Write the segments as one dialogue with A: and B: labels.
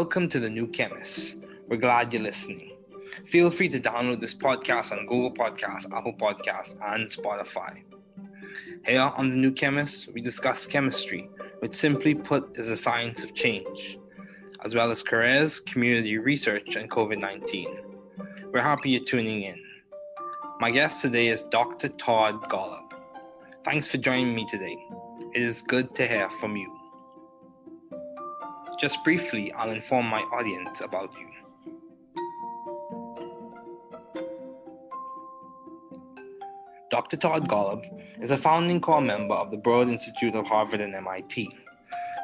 A: Welcome to the New Chemist. We're glad you're listening. Feel free to download this podcast on Google Podcasts, Apple Podcasts, and Spotify. Here on the New Chemist, we discuss chemistry, which simply put is the science of change, as well as careers, community research, and COVID-19. We're happy you're tuning in. My guest today is Dr. Todd Golub. Thanks for joining me today. It is good to hear from you. Just briefly, I'll inform my audience about you. Dr. Todd Golub is a founding core member of the Broad Institute of Harvard and MIT,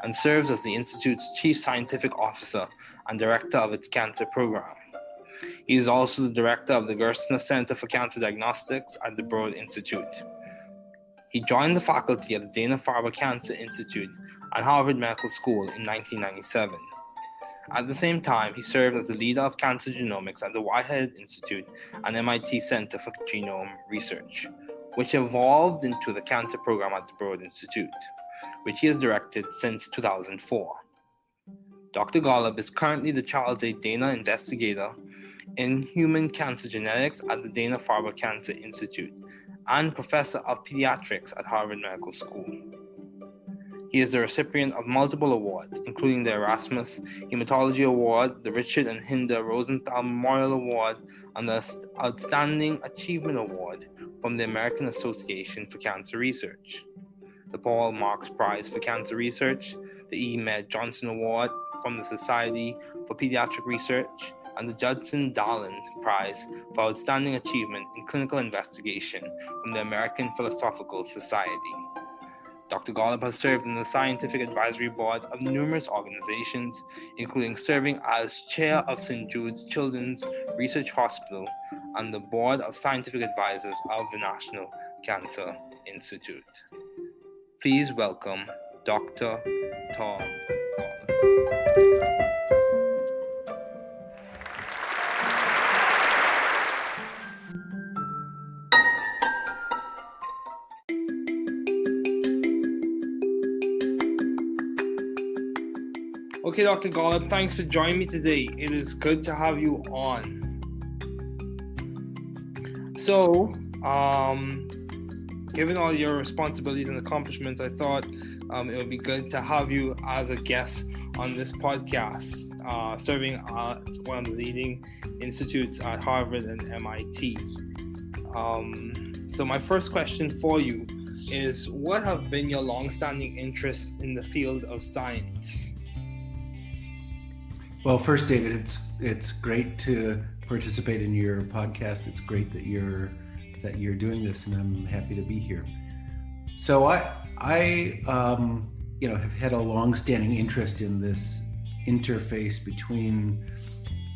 A: and serves as the Institute's Chief Scientific Officer and Director of its Cancer Program. He is also the Director of the Gerstner Center for Cancer Diagnostics at the Broad Institute. He joined the faculty of the Dana-Farber Cancer Institute at Harvard Medical School in 1997. At the same time, he served as the leader of cancer genomics at the Whitehead Institute and MIT Center for Genome Research, which evolved into the cancer program at the Broad Institute, which he has directed since 2004. Dr. Golub is currently the Charles A. Dana Investigator in Human Cancer Genetics at the Dana-Farber Cancer Institute and Professor of Pediatrics at Harvard Medical School. He is the recipient of multiple awards, including the Erasmus Hematology Award, the Richard and Hinda Rosenthal Memorial Award, and the Outstanding Achievement Award from the American Association for Cancer Research, the Paul Marks Prize for Cancer Research, the E. Med Johnson Award from the Society for Pediatric Research, and the Judson Darland Prize for Outstanding Achievement in Clinical Investigation from the American Philosophical Society. Dr. Golub has served in the Scientific Advisory Board of numerous organizations, including serving as Chair of St. Jude's Children's Research Hospital and the Board of Scientific Advisors of the National Cancer Institute. Please welcome Dr. Todd Golub. Okay, Dr. Golub, thanks for joining me today. It is good to have you on. So, given all your responsibilities and accomplishments, I thought it would be good to have you as a guest on this podcast, serving at one of the leading institutes at Harvard and MIT. So my first question for you is, what have been your long-standing interests in the field of science?
B: Well, first, David, it's great to participate in your podcast. It's great that you're doing this, and I'm happy to be here. So I have had a long-standing interest in this interface between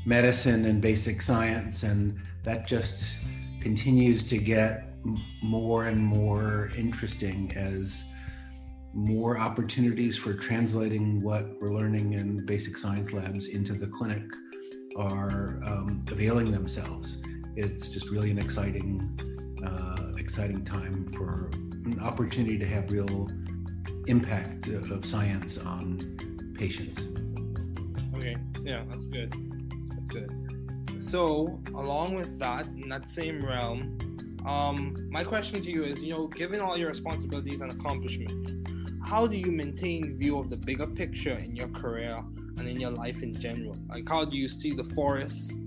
B: medicine and basic science, and that just continues to get more and more interesting as more opportunities for translating what we're learning in basic science labs into the clinic are availing themselves. It's just really an exciting time for an opportunity to have real impact of science on patients.
A: Okay, yeah, that's good. So, along with that, in that same realm, my question to you is, given all your responsibilities and accomplishments, how do you maintain view of the bigger picture in your career and in your life in general? Like, how do you see the forests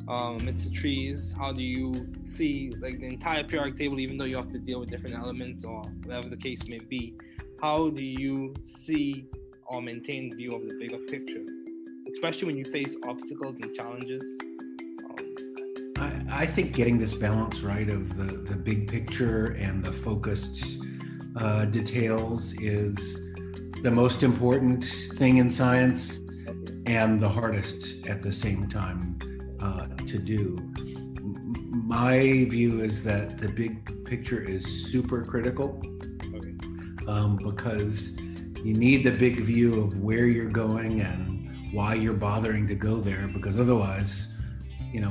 A: amidst the trees? How do you see the entire periodic table, even though you have to deal with different elements or whatever the case may be? How do you see or maintain view of the bigger picture, especially when you face obstacles and challenges?
B: I think getting this balance right of the big picture and the focused details is the most important thing in science and the hardest at the same time to do. My view is that the big picture is super critical because you need the big view of where you're going and why you're bothering to go there, because otherwise,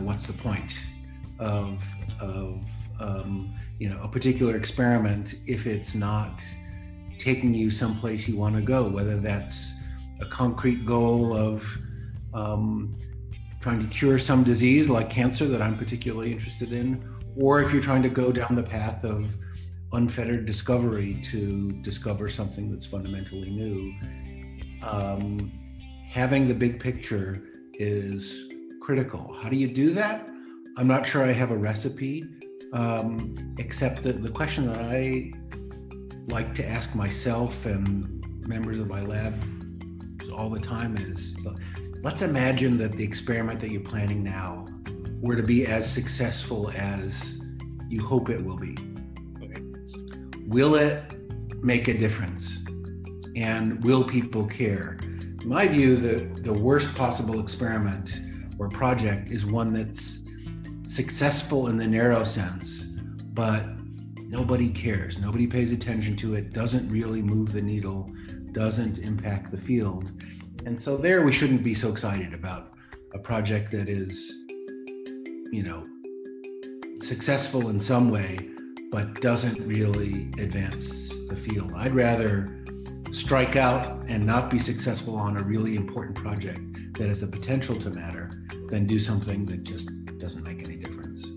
B: what's the point of a particular experiment if it's not taking you someplace you want to go, whether that's a concrete goal of trying to cure some disease like cancer that I'm particularly interested in, or if you're trying to go down the path of unfettered discovery to discover something that's fundamentally new. Having the big picture is critical. How do you do that? I'm not sure I have a recipe, except that the question that I like to ask myself and members of my lab all the time is, let's imagine that the experiment that you're planning now were to be as successful as you hope it will be.
A: Okay.
B: Will it make a difference? And will people care? In my view, the worst possible experiment or project is one that's successful in the narrow sense, but nobody cares. Nobody pays attention to it, doesn't really move the needle, doesn't impact the field. And so there we shouldn't be so excited about a project that is, successful in some way, but doesn't really advance the field. I'd rather strike out and not be successful on a really important project that has the potential to matter than do something that just doesn't make any difference.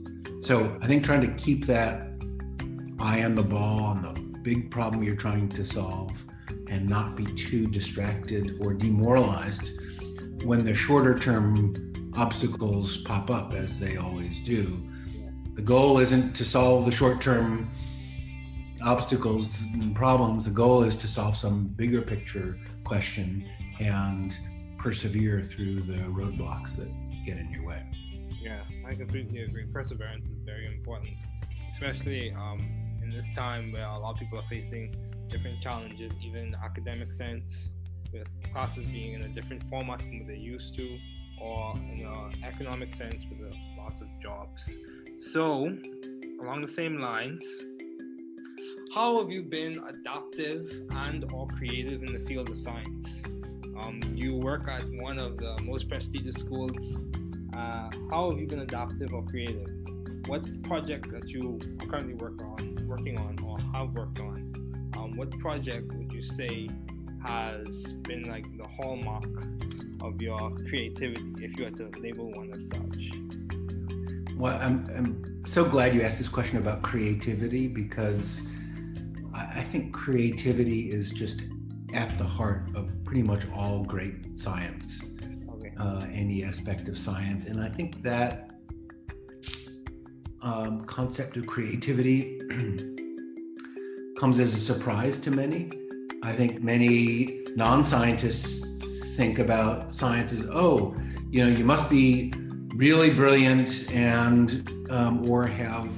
B: So I think trying to keep that eye on the ball on the big problem you're trying to solve and not be too distracted or demoralized when the shorter term obstacles pop up, as they always do. The goal isn't to solve the short term obstacles and problems. The goal is to solve some bigger picture question and persevere through the roadblocks that get in your way.
A: Yeah, I completely agree. Perseverance is very important, especially in this time where a lot of people are facing different challenges, even in the academic sense, with classes being in a different format from what they're used to, or in an economic sense with lots of jobs. So, along the same lines, how have you been adaptive and or creative in the field of science? You work at one of the most prestigious schools. How have you been adaptive or creative? What project that you are currently working on or have worked on, what project would you say has been like the hallmark of your creativity, if you had to label one as such?
B: Well, I'm so glad you asked this question about creativity, because I think creativity is just at the heart of pretty much all great science,
A: Okay.
B: Any aspect of science. And I think that concept of creativity comes as a surprise to many. I think many non-scientists think about science as, you must be really brilliant and or have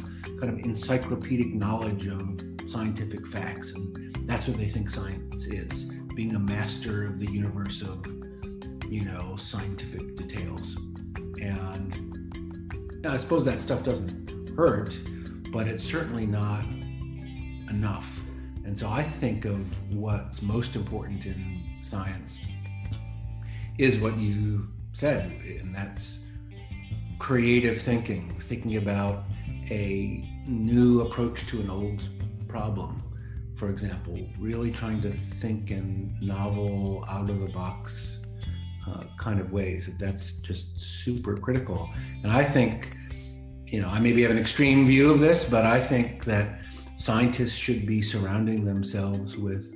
B: kind of encyclopedic knowledge of scientific facts, and that's what they think science is, being a master of the universe of scientific details. And I suppose that stuff doesn't hurt, but it's certainly not enough. And so I think of what's most important in science is what you said, and that's creative thinking about a new approach to an old problem. For example, really trying to think in novel, out-of-the-box kind of ways. That's just super critical. And I think, I maybe have an extreme view of this, but I think that scientists should be surrounding themselves with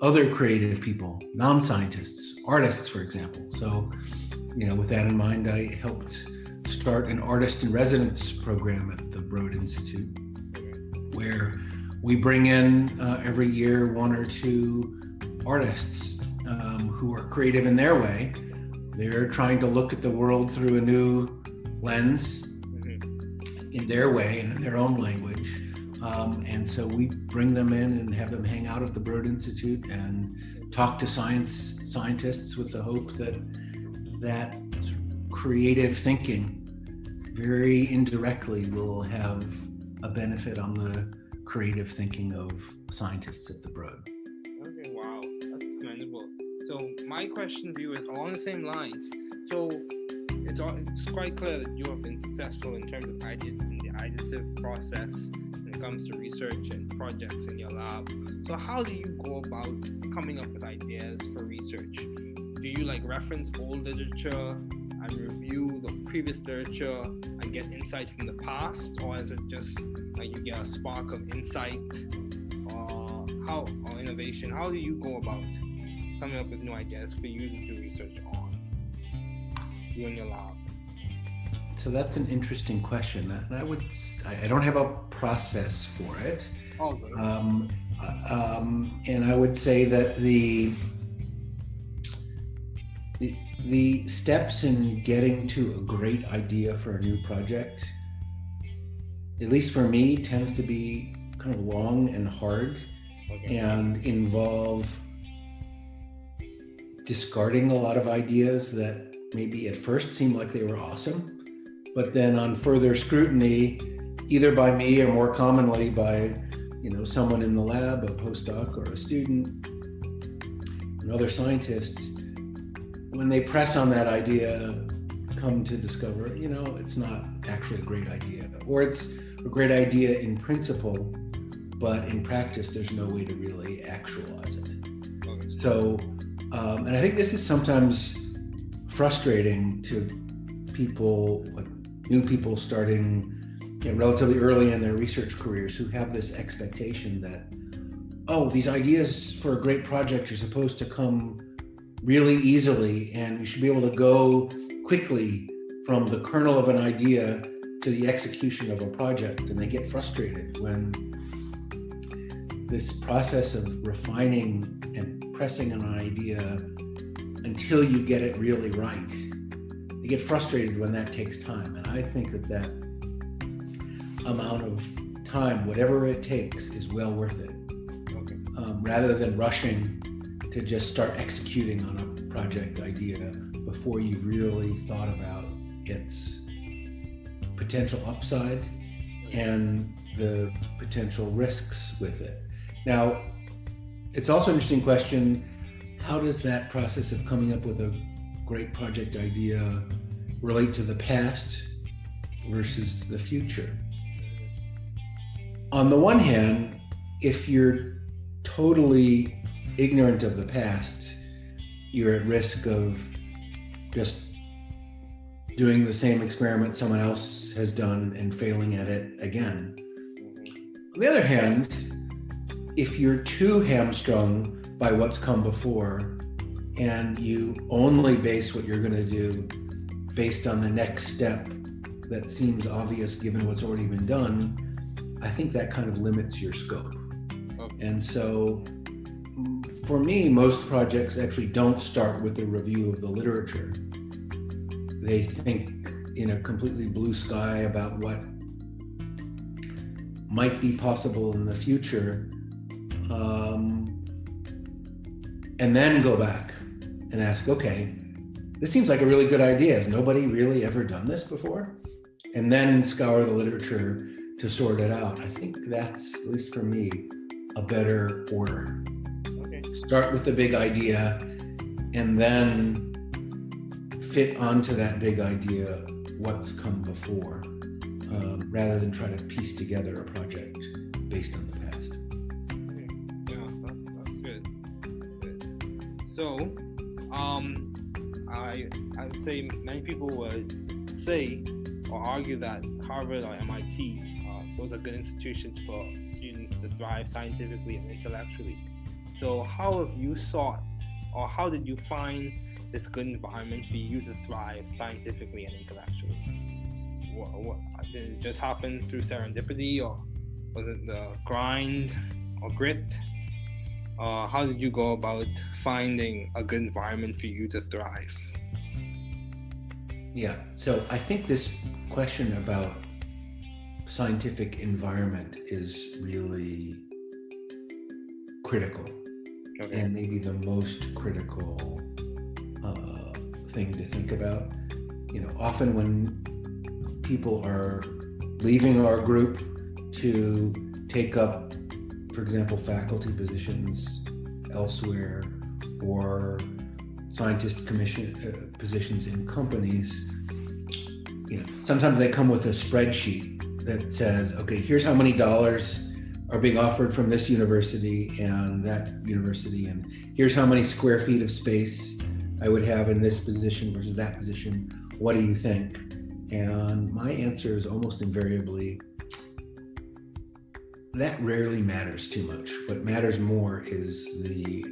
B: other creative people, non-scientists, artists, for example. So, with that in mind, I helped start an artist in residence program at the Broad Institute, where we bring in every year one or two artists who are creative in their way. They're trying to look at the world through a new lens in their way and in their own language. And so we bring them in and have them hang out at the Broad Institute and talk to scientists with the hope that creative thinking very indirectly will have a benefit on the creative thinking of scientists at the Broad.
A: Okay, wow, that's commendable. So my question to you is along the same lines. So it's quite clear that you have been successful in terms of the additive process when it comes to research and projects in your lab. So how do you go about coming up with ideas for research? do you like reference old literature and review the previous literature and get insight from the past, or is it just like you get a spark of insight or innovation? How do you go about coming up with new ideas for you to do research on, you and your lab?
B: So that's an interesting question, and I don't have a process for it.
A: Oh, good.
B: And I would say that the steps in getting to a great idea for a new project, at least for me, tends to be kind of long and hard, and involve discarding a lot of ideas that maybe at first seemed like they were awesome, but then on further scrutiny, either by me or more commonly by someone in the lab, a postdoc or a student, and other scientists, when they press on that idea, come to discover, it's not actually a great idea, or it's a great idea in principle, but in practice, there's no way to really actualize it.
A: Okay.
B: So, and I think this is sometimes frustrating to people, like new people starting relatively early in their research careers, who have this expectation that, these ideas for a great project are supposed to come really easily, and you should be able to go quickly from the kernel of an idea to the execution of a project. And they get frustrated when this process of refining and pressing on an idea until you get it really right, they get frustrated when that takes time. And I think that amount of time, whatever it takes, is well worth it.
A: Okay.
B: Rather than rushing to just start executing on a project idea before you've really thought about its potential upside and the potential risks with it. Now, it's also an interesting question, how does that process of coming up with a great project idea relate to the past versus the future? On the one hand, if you're totally ignorant of the past, you're at risk of just doing the same experiment someone else has done and failing at it again. On the other hand, if you're too hamstrung by what's come before and you only base what you're going to do based on the next step that seems obvious given what's already been done, I think that kind of limits your scope.
A: Okay.
B: And so for me, most projects actually don't start with a review of the literature. They think in a completely blue sky about what might be possible in the future, and then go back and ask, okay, this seems like a really good idea. Has nobody really ever done this before? And then scour the literature to sort it out. I think that's, at least for me, a better order.
A: Okay.
B: Start with the big idea and then fit onto that big idea what's come before, rather than try to piece together a project based on the past.
A: Okay. Yeah, that's good. That's good. So, I would say many people would say or argue that Harvard or MIT, those are good institutions for students to thrive scientifically and intellectually. So how have you sought, or how did you find this good environment for you to thrive scientifically and intellectually? What did it just happen through serendipity, or was it the grind or grit? How did you go about finding a good environment for you to thrive?
B: Yeah, so I think this question about scientific environment is really critical,
A: Okay.
B: and maybe the most critical thing to think about. Often when people are leaving our group to take up, for example, faculty positions elsewhere or scientist positions in companies, sometimes they come with a spreadsheet that says, okay, here's how many dollars are being offered from this university and that university, and here's how many square feet of space I would have in this position versus that position. What do you think? And my answer is almost invariably, that rarely matters too much. What matters more is the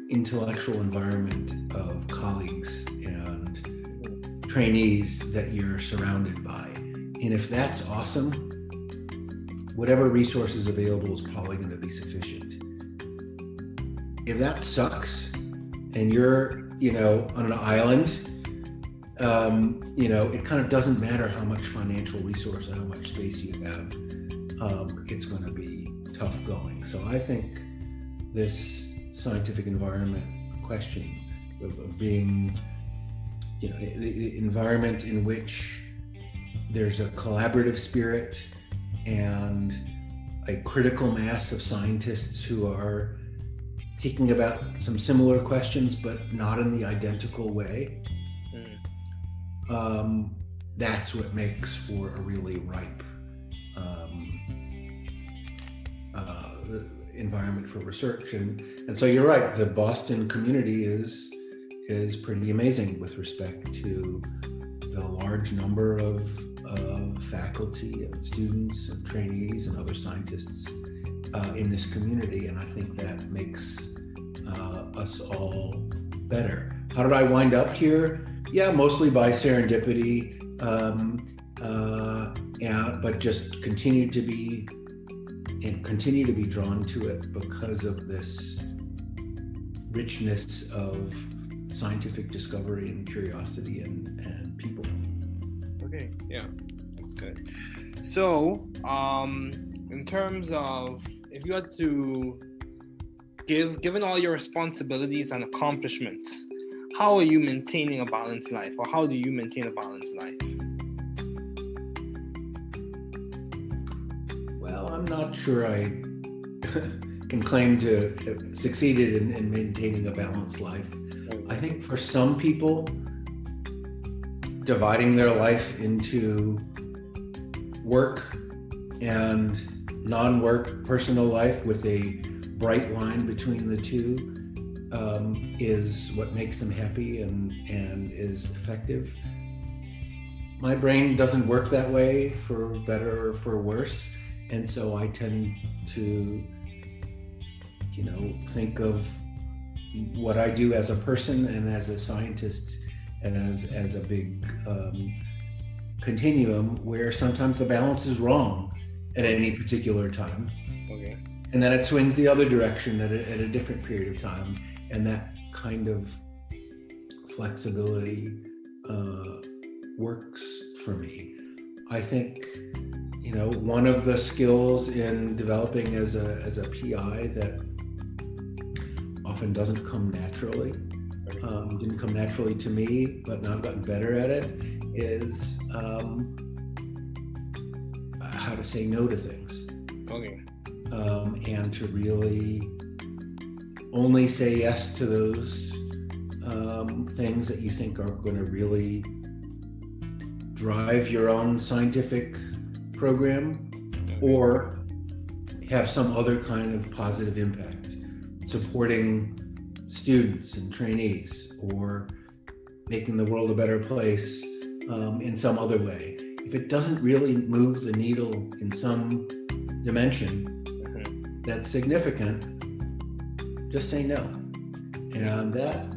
B: intellectual environment of colleagues and trainees that you're surrounded by. And if that's awesome, whatever resources available is probably going to be sufficient. If that sucks and you're, on an island, it kind of doesn't matter how much financial resource and how much space you have. It's going to be tough going. So I think this scientific environment question of being, the environment in which there's a collaborative spirit and a critical mass of scientists who are thinking about some similar questions, but not in the identical way. That's what makes for a really ripe environment for research. And so you're right, the Boston community is pretty amazing with respect to the large number of faculty and students and trainees and other scientists in this community. And I think that makes us all better. How did I wind up here? Yeah, mostly by serendipity, but just continue to be drawn to it because of this richness of scientific discovery and curiosity and people.
A: Okay, yeah, that's good. So, in terms of, if you had to given all your responsibilities and accomplishments, how are you maintaining a balanced life, or how do you maintain a balanced life?
B: Well, I'm not sure I can claim to have succeeded in maintaining a balanced life. I think for some people, dividing their life into work and non-work personal life with a bright line between the two is what makes them happy and is effective. My brain doesn't work that way, for better or for worse, and so I tend to think of what I do as a person and as a scientist as a big continuum where sometimes the balance is wrong at any particular time.
A: Okay.
B: And then it swings the other direction at a different period of time. And that kind of flexibility works for me. I think, one of the skills in developing as a PI that often doesn't come naturally, didn't come naturally to me, but now I've gotten better at it, is how to say no to things.
A: Okay.
B: And to really only say yes to those things that you think are going to really drive your own scientific program or have some other kind of positive impact, supporting students and trainees or making the world a better place in some other way. If it doesn't really move the needle in some dimension that's significant, just say no. And that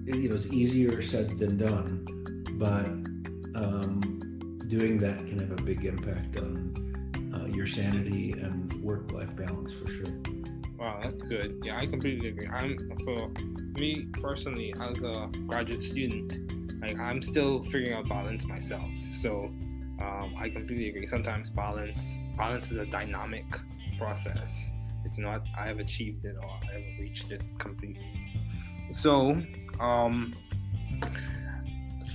B: is easier said than done, but doing that can have a big impact on your sanity and work-life balance for sure.
A: Wow, that's good. Yeah, I completely agree. For me personally, as a graduate student, I'm still figuring out balance myself. So I completely agree. Sometimes balance is a dynamic process. It's not I have achieved it or I have reached it completely. So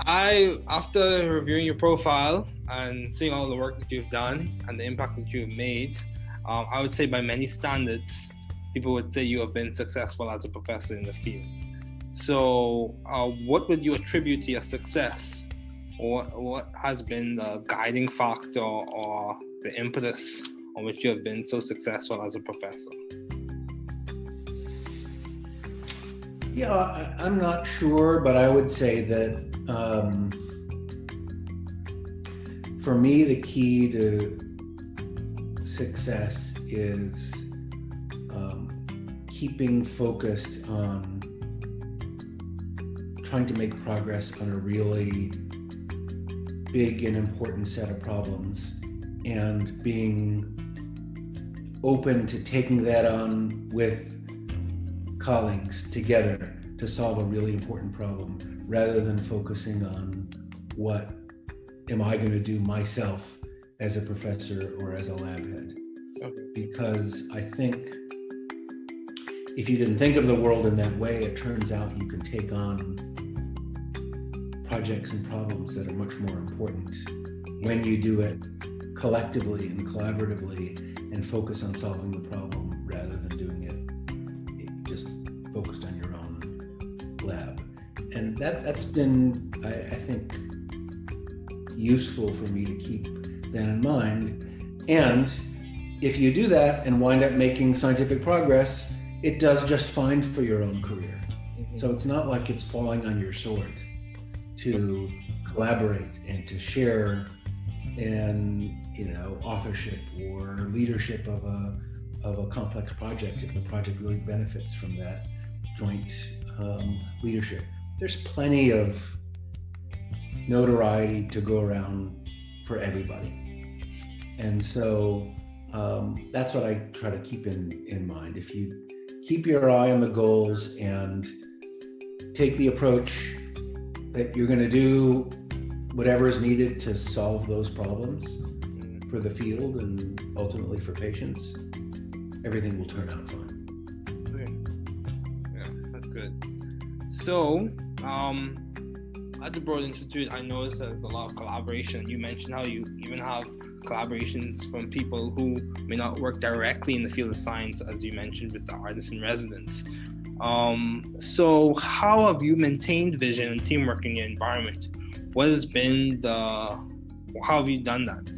A: after reviewing your profile and seeing all the work that you've done and the impact that you've made, I would say by many standards, people would say you have been successful as a professor in the field. So what would you attribute to your success? Or what has been the guiding factor or the impetus on which you have been so successful as a professor?
B: Yeah, I'm not sure, but I would say that for me, the key to success is keeping focused on trying to make progress on a really big and important set of problems, and being open to taking that on with colleagues together to solve a really important problem, rather than focusing on what am I going to do myself as a professor or as a lab head.
A: Okay.
B: Because I think if you didn't think of the world in that way, it turns out you can take on projects and problems that are much more important when you do it collectively and collaboratively and focus on solving the problem rather than doing it just focused on your own lab. And that's been, I think, useful for me to keep that in mind. And if you do that and wind up making scientific progress, it does just fine for your own career. Mm-hmm. So it's not like it's falling on your sword to collaborate and to share in, authorship or leadership of a complex project if the project really benefits from that joint leadership. There's plenty of notoriety to go around for everybody. And so that's what I try to keep in mind. If you keep your eye on the goals and take the approach that you're going to do whatever is needed to solve those problems for the field and ultimately for patients, everything will turn out fine.
A: Okay. Yeah, that's good. So, at the Broad Institute, I noticed there's a lot of collaboration. You mentioned how you even have collaborations from people who may not work directly in the field of science, as you mentioned with the artists in residence. So how have you maintained vision and teamwork in your environment? What has been how have you done that?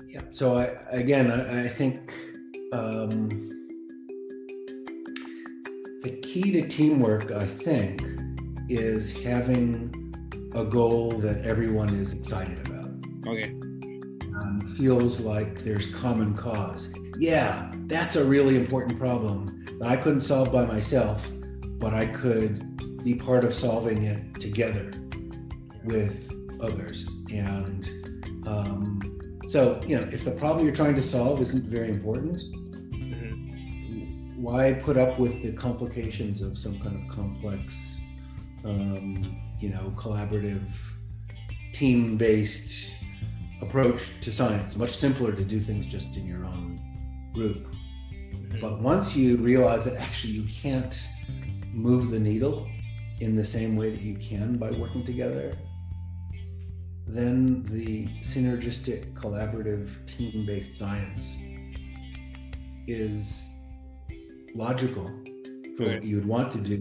B: Yeah, so I think the key to teamwork, I think, is having a goal that everyone is excited about.
A: Okay.
B: Feels like there's common cause. Yeah, that's a really important problem that I couldn't solve by myself, but I could be part of solving it together with others. And so, if the problem you're trying to solve isn't very important, mm-hmm. why put up with the complications of some kind of complex, collaborative, team-based approach to science? Much simpler to do things just in your own group. Mm-hmm. But once you realize that actually you can't move the needle in the same way that you can by working together, then the synergistic, collaborative, team-based science is logical for what you would want to do.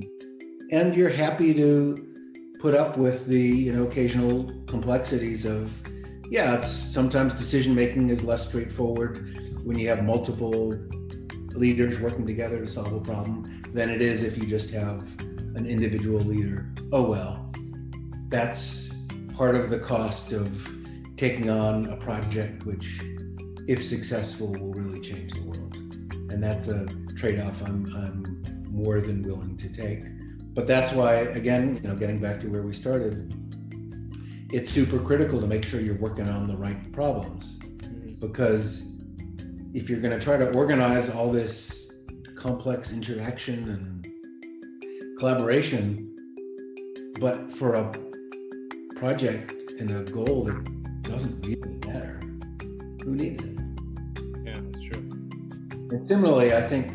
B: And you're happy to put up with the, occasional complexities of, sometimes decision-making is less straightforward when you have multiple leaders working together to solve a problem than it is if you just have an individual leader. Oh, well, that's part of the cost of taking on a project which, if successful, will really change the world. And that's a trade-off I'm more than willing to take. But that's why, again, getting back to where we started, it's super critical to make sure you're working on the right problems. Because if you're going to try to organize all this complex interaction and collaboration, but for a project and a goal that doesn't really matter, who needs it?
A: Yeah, that's true.
B: And similarly, I think,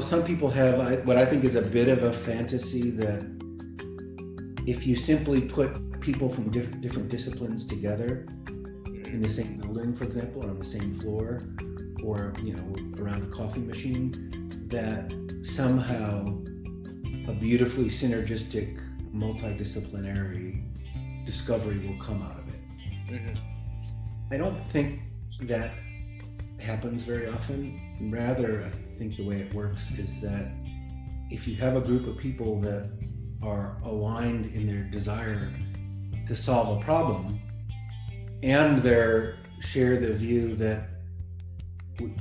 B: some people have what I think is a bit of a fantasy that if you simply put people from different disciplines together in the same building, for example, or on the same floor, or, around a coffee machine, that somehow a beautifully synergistic, multidisciplinary discovery will come out of it. Mm-hmm. I don't think that happens very often. Rather, I think the way it works is that if you have a group of people that are aligned in their desire to solve a problem, and they share the view that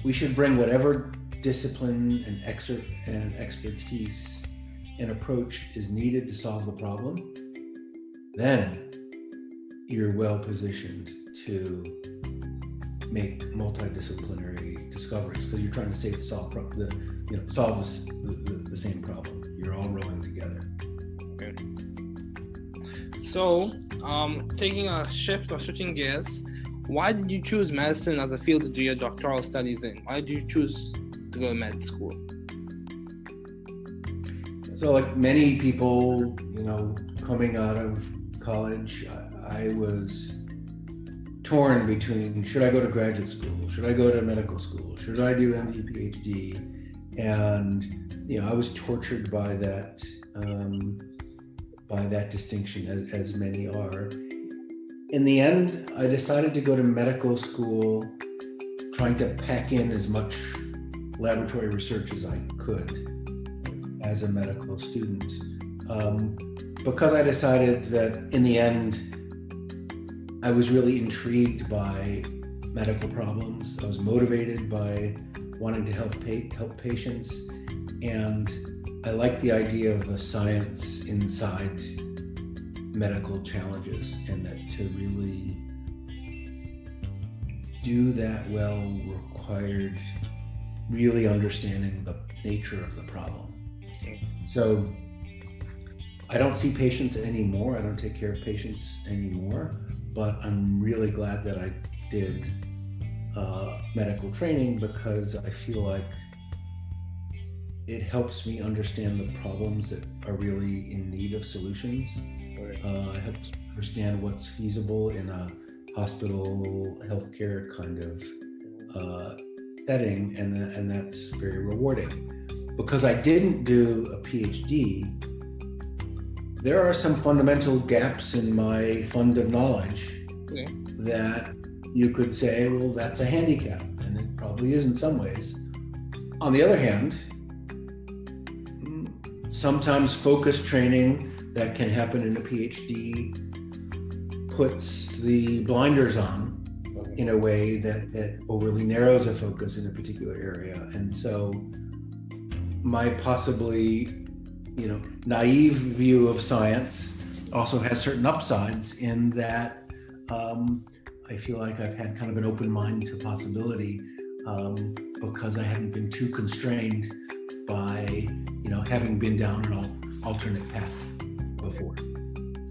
B: we should bring whatever discipline and expertise and approach is needed to solve the problem, then you're well positioned to make multidisciplinary discoveries, because you're trying to solve the same problem. You're all rowing together.
A: Okay. So, taking a shift or switching gears, why did you choose medicine as a field to do your doctoral studies in? Why did you choose to go to med school?
B: So, like many people, coming out of college, I was torn between, should I go to graduate school? Should I go to medical school? Should I do MD, PhD? And, I was tortured by that distinction, as many are. In the end, I decided to go to medical school, trying to pack in as much laboratory research as I could as a medical student. Because I decided that in the end, I was really intrigued by medical problems. I was motivated by wanting to help patients, and I like the idea of the science inside medical challenges, and that to really do that well required really understanding the nature of the problem. So I don't see patients anymore. I don't take care of patients anymore, but I'm really glad that I did medical training, because I feel like it helps me understand the problems that are really in need of solutions. It helps understand what's feasible in a hospital healthcare kind of setting, and that's very rewarding. Because I didn't do a PhD, there are some fundamental gaps in my fund of knowledge that you could say, well, that's a handicap, and it probably is in some ways. On the other hand, sometimes focused training that can happen in a PhD puts the blinders on in a way that overly narrows a focus in a particular area. And so my possibly, naive view of science also has certain upsides in that I feel like I've had kind of an open mind to possibility, because I haven't been too constrained by, having been down an alternate path before.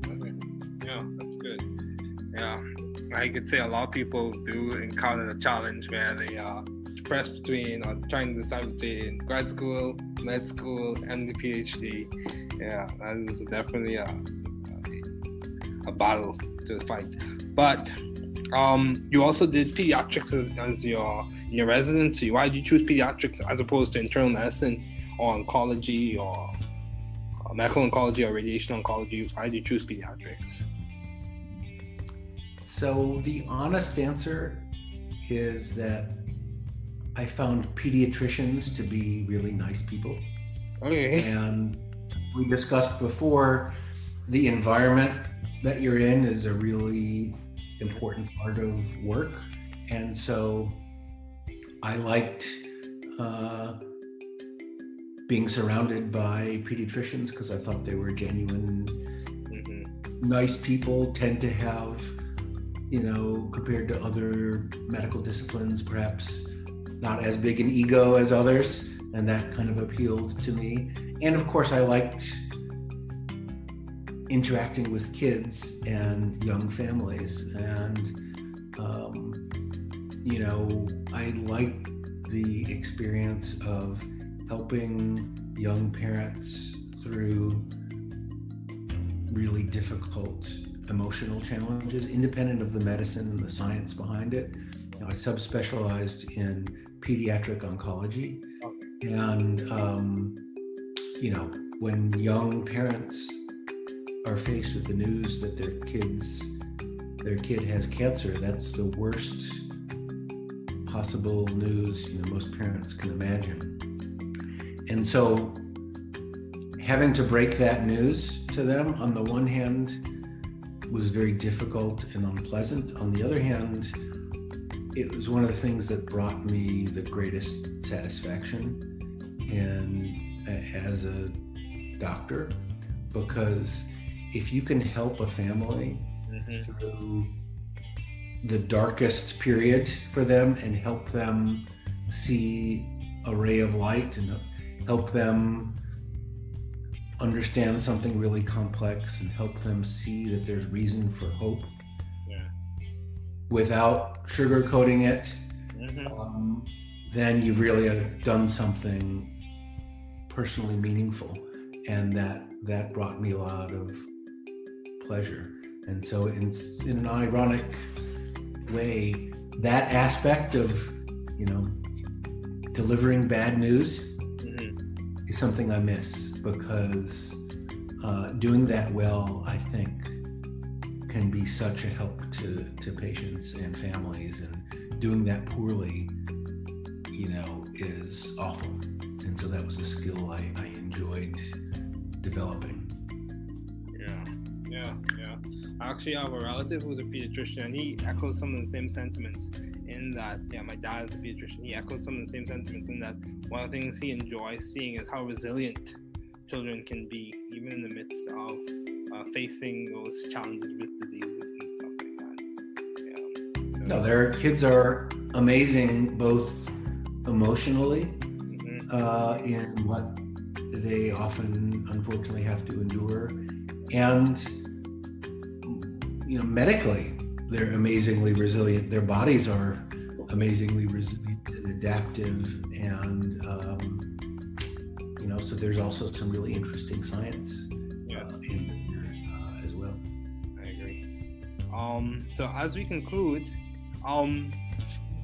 A: Okay. Yeah, that's good. Yeah, I could say a lot of people do encounter the challenge where they are pressed between or trying to decide between grad school, med school, and the PhD. Yeah, that is definitely a battle to fight. But you also did pediatrics as your residency. Why did you choose pediatrics as opposed to internal medicine or oncology or medical oncology or radiation oncology? Why did you choose pediatrics?
B: So the honest answer is that I found pediatricians to be really nice people.
A: Okay.
B: And we discussed before, the environment that you're in is a really important part of work. And so I liked being surrounded by pediatricians, because I thought they were genuine, nice people. Tend to have, compared to other medical disciplines, perhaps not as big an ego as others, and that kind of appealed to me. And of course, I liked interacting with kids and young families, and I liked the experience of helping young parents through really difficult emotional challenges, independent of the medicine and the science behind it. I subspecialized in pediatric oncology, and when young parents are faced with the news that their kid has cancer, that's the worst possible news most parents can imagine. And so having to break that news to them, on the one hand, was very difficult and unpleasant. On the other hand, it was one of the things that brought me the greatest satisfaction as a doctor, because if you can help a family through the darkest period for them and help them see a ray of light and help them understand something really complex and help them see that there's reason for hope without sugarcoating it, then you've really done something personally meaningful, and that brought me a lot of pleasure. And so in an ironic way, that aspect of delivering bad news is something I miss, because doing that well, I think, can be such a help to patients and families, and doing that poorly is awful. And so that was a skill I enjoyed developing.
A: Yeah. I actually have a relative who's a pediatrician, and he echoes some of the same sentiments in that, my dad is a pediatrician. He echoes some of the same sentiments in that one of the things he enjoys seeing is how resilient children can be, even in the midst of facing those challenges with diseases and stuff like that.
B: No, their kids are amazing, both emotionally, in what they often, unfortunately, have to endure, and medically, they're amazingly resilient. Their bodies are amazingly resilient and adaptive, and so there's also some really interesting science in there as well.
A: I agree. So as we conclude,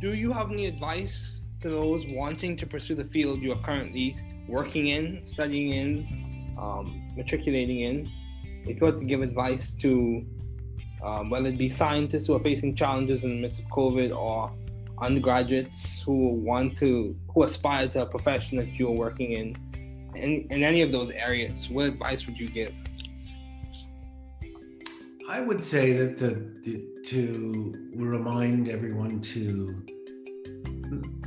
A: do you have any advice to those wanting to pursue the field you are currently working in, studying in, matriculating in? If you were to give advice to whether it be scientists who are facing challenges in the midst of COVID, or undergraduates who aspire to a profession that you're working in any of those areas, what advice would you give?
B: I would say that to remind everyone to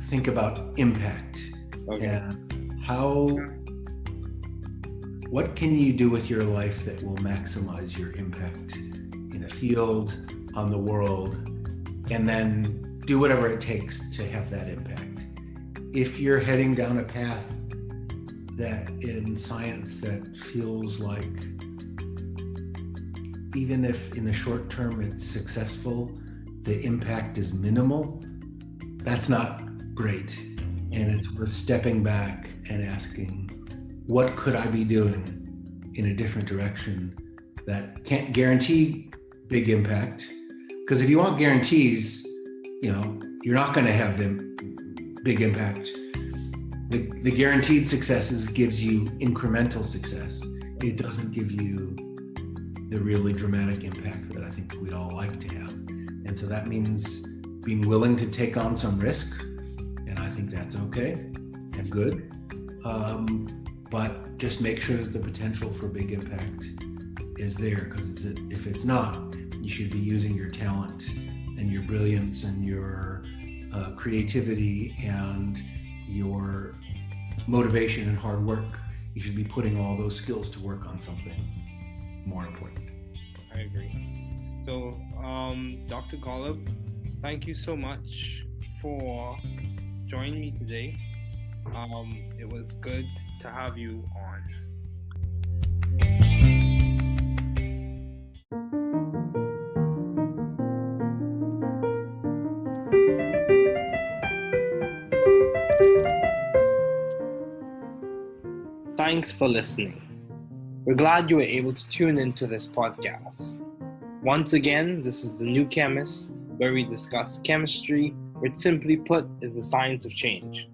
B: think about impact. And what can you do with your life that will maximize your impact in a field, on the world, and then do whatever it takes to have that impact. If you're heading down a path that in science that feels like, even if in the short term it's successful, the impact is minimal, that's not great. And it's worth stepping back and asking, what could I be doing in a different direction that can't guarantee big impact? Because if you want guarantees, you're not going to have big impact. The guaranteed successes gives you incremental success. It doesn't give you the really dramatic impact that I think we'd all like to have. And so that means being willing to take on some risk. And I think that's okay and good. But just make sure that the potential for big impact is there, because if it's not, you should be using your talent and your brilliance and your creativity and your motivation and hard work. You should be putting all those skills to work on something more important.
A: I agree. So, Dr. Golub, thank you so much for joining me today. It was good to have you on. Thanks for listening. We're glad you were able to tune into this podcast. Once again, this is The New Chemist, where we discuss chemistry, which simply put is the science of change,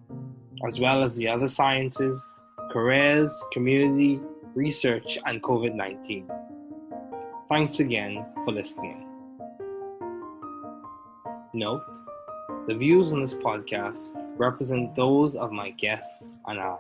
A: as well as the other sciences, careers, community, research, and COVID-19. Thanks again for listening. Note, The views on this podcast represent those of my guests and I.